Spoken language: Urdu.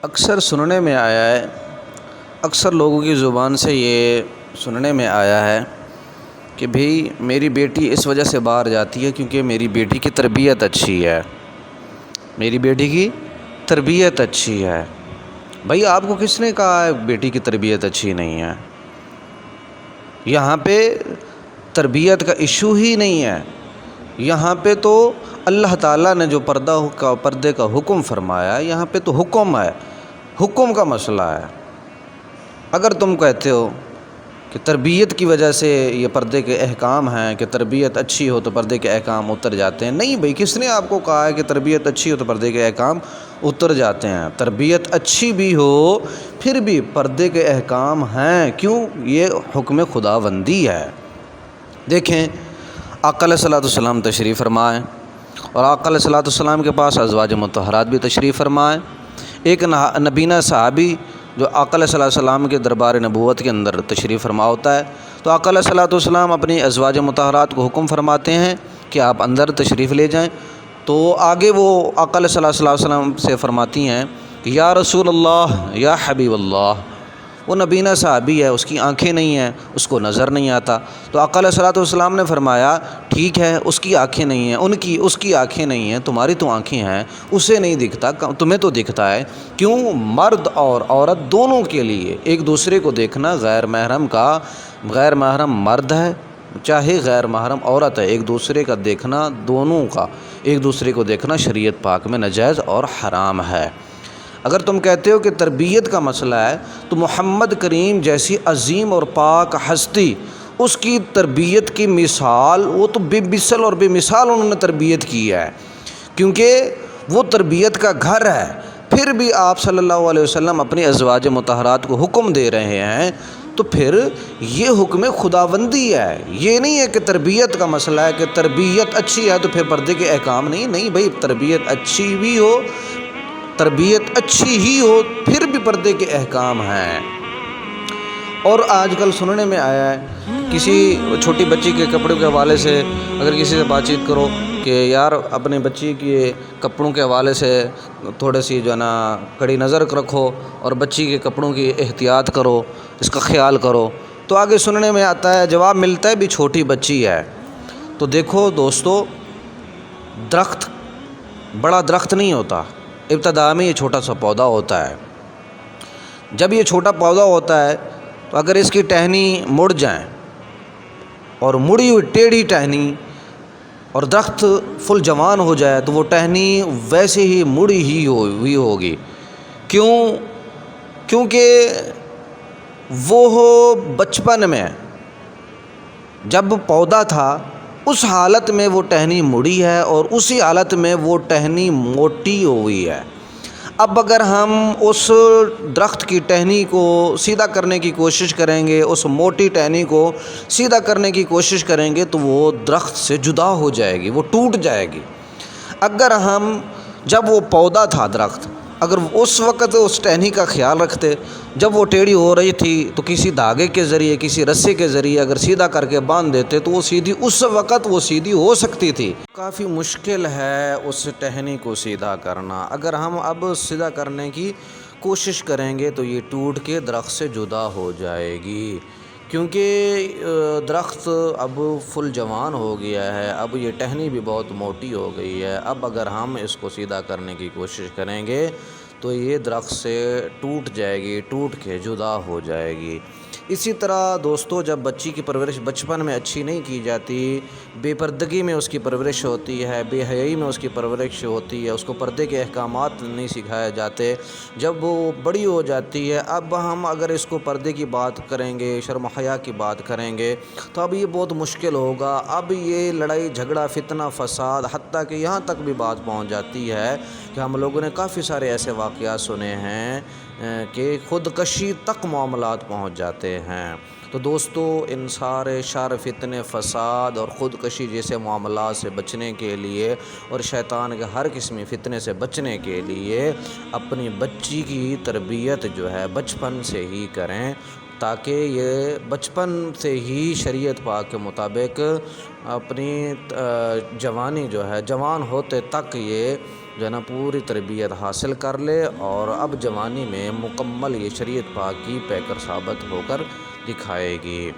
اکثر سننے میں آیا ہے، اکثر لوگوں کی زبان سے یہ سننے میں آیا ہے کہ بھئی میری بیٹی اس وجہ سے باہر جاتی ہے کیونکہ میری بیٹی کی تربیت اچھی ہے، میری بیٹی کی تربیت اچھی ہے۔ بھئی آپ کو کس نے کہا ہے بیٹی کی تربیت اچھی نہیں ہے؟ یہاں پہ تربیت کا ایشو ہی نہیں ہے، یہاں پہ تو اللہ تعالیٰ نے جو پردے کا حکم فرمایا، یہاں پہ تو حکم ہے، حکم کا مسئلہ ہے۔ اگر تم کہتے ہو کہ تربیت کی وجہ سے یہ پردے کے احکام ہیں کہ تربیت اچھی ہو تو پردے کے احکام اتر جاتے ہیں، نہیں بھئی، کس نے آپ کو کہا ہے کہ تربیت اچھی ہو تو پردے کے احکام اتر جاتے ہیں؟ تربیت اچھی بھی ہو پھر بھی پردے کے احکام ہیں، کیوں؟ یہ حکم خداوندی ہے۔ دیکھیں، آقا علیہ الصلوۃ والسلام تشریف فرمائیں اور آقا علیہ الصلوۃ والسلام کے پاس ازواج مطہرات بھی تشریف فرمائیں۔ ایک نبینہ صحابی جو آقا علیہ الصلوۃ والسلام کے دربار نبوت کے اندر تشریف فرما ہوتا ہے، تو آقا علیہ الصلوۃ والسلام اپنی ازواج مطہرات کو حکم فرماتے ہیں کہ آپ اندر تشریف لے جائیں، تو آگے وہ آقا علیہ الصلوۃ والسلام سے فرماتی ہیں کہ یا رسول اللہ، یا حبیب اللہ۔ وہ نبینہ صحابی ہے، اس کی آنکھیں نہیں ہیں، اس کو نظر نہیں آتا، تو آقا علیہ الصلوۃ والسلام نے فرمایا ٹھیک ہے، اس کی آنکھیں نہیں ہیں، اس کی آنکھیں نہیں ہیں، تمہاری تو آنکھیں ہیں، اسے نہیں دکھتا، تمہیں تو دکھتا ہے۔ کیوں؟ مرد اور عورت دونوں کے لیے ایک دوسرے کو دیکھنا غیر محرم مرد ہے چاہے غیر محرم عورت ہے، ایک دوسرے کا دیکھنا، دونوں کا ایک دوسرے کو دیکھنا شریعت پاک میں ناجائز اور حرام ہے۔ اگر تم کہتے ہو کہ تربیت کا مسئلہ ہے تو محمد کریم جیسی عظیم اور پاک ہستی، اس کی تربیت کی مثال، وہ تو بے مثل اور بے مثال انہوں نے تربیت کی ہے، کیونکہ وہ تربیت کا گھر ہے۔ پھر بھی آپ صلی اللہ علیہ وسلم اپنی ازواج مطہرات کو حکم دے رہے ہیں، تو پھر یہ حکم خداوندی ہے، یہ نہیں ہے کہ تربیت کا مسئلہ ہے کہ تربیت اچھی ہے تو پھر پردے کے احکام نہیں بھئی، تربیت اچھی بھی ہو، تربیت اچھی ہی ہو پھر بھی پردے کے احکام ہیں۔ اور آج کل سننے میں آیا ہے کسی چھوٹی بچی کے کپڑوں کے حوالے سے اگر کسی سے بات چیت کرو کہ یار اپنے بچی کے کپڑوں کے حوالے سے تھوڑی سی جو ہے نا کڑی نظر رکھو اور بچی کے کپڑوں کی احتیاط کرو، اس کا خیال کرو، تو آگے سننے میں آتا ہے، جواب ملتا ہے بھی چھوٹی بچی ہے۔ تو دیکھو دوستو، درخت بڑا درخت نہیں ہوتا، ابتدا میں یہ چھوٹا سا پودا ہوتا ہے۔ جب یہ چھوٹا پودا ہوتا ہے تو اگر اس کی ٹہنی مڑ جائیں اور مڑی ہوئی ٹیڑھی ٹہنی اور درخت فل جوان ہو جائے تو وہ ٹہنی ویسے ہی مڑی ہی ہوئی ہوگی۔ کیونکہ وہ بچپن میں جب پودا تھا اس حالت میں وہ ٹہنی مڑی ہے اور اسی حالت میں وہ ٹہنی موٹی ہوئی ہے۔ اب اگر ہم اس درخت کی ٹہنی کو سیدھا کرنے کی کوشش کریں گے، اس موٹی ٹہنی کو سیدھا کرنے کی کوشش کریں گے تو وہ درخت سے جدا ہو جائے گی، وہ ٹوٹ جائے گی۔ اگر ہم جب وہ پودا تھا درخت، اگر اس وقت اس ٹہنی کا خیال رکھتے، جب وہ ٹیڑھی ہو رہی تھی تو کسی دھاگے کے ذریعے، کسی رسے کے ذریعے اگر سیدھا کر کے باندھ دیتے تو وہ سیدھی، اس وقت وہ سیدھی ہو سکتی تھی۔ کافی مشکل ہے اس ٹہنی کو سیدھا کرنا، اگر ہم اب سیدھا کرنے کی کوشش کریں گے تو یہ ٹوٹ کے درخت سے جدا ہو جائے گی، کیونکہ درخت اب فل جوان ہو گیا ہے، اب یہ ٹہنی بھی بہت موٹی ہو گئی ہے۔ اب اگر ہم اس کو سیدھا کرنے کی کوشش کریں گے تو یہ درخت سے ٹوٹ جائے گی، ٹوٹ کے جدا ہو جائے گی۔ اسی طرح دوستو، جب بچی کی پرورش بچپن میں اچھی نہیں کی جاتی، بے پردگی میں اس کی پرورش ہوتی ہے، بے حیائی میں اس کی پرورش ہوتی ہے، اس کو پردے کے احکامات نہیں سکھائے جاتے، جب وہ بڑی ہو جاتی ہے، اب ہم اگر اس کو پردے کی بات کریں گے، شرم و حیا کی بات کریں گے تو اب یہ بہت مشکل ہوگا۔ اب یہ لڑائی جھگڑا، فتنہ فساد، حتیٰ کہ یہاں تک بھی بات پہنچ جاتی ہے کہ ہم لوگوں نے کافی سارے ایسے واقعات سنے ہیں کہ خودکشی تک معاملات پہنچ جاتے ہیں۔ تو دوستو، ان سارے شر، فتنے، فساد اور خودکشی جیسے معاملات سے بچنے کے لیے اور شیطان کے ہر قسمی فتنے سے بچنے کے لیے اپنی بچی کی تربیت جو ہے بچپن سے ہی کریں، تاکہ یہ بچپن سے ہی شریعت پاک کے مطابق اپنی جوانی جو ہے، جوان ہوتے تک یہ جو ہے نا پوری تربیت حاصل کر لے اور اب جوانی میں مکمل یہ شریعت پاک کی پیکر ثابت ہو کر دکھائے گی۔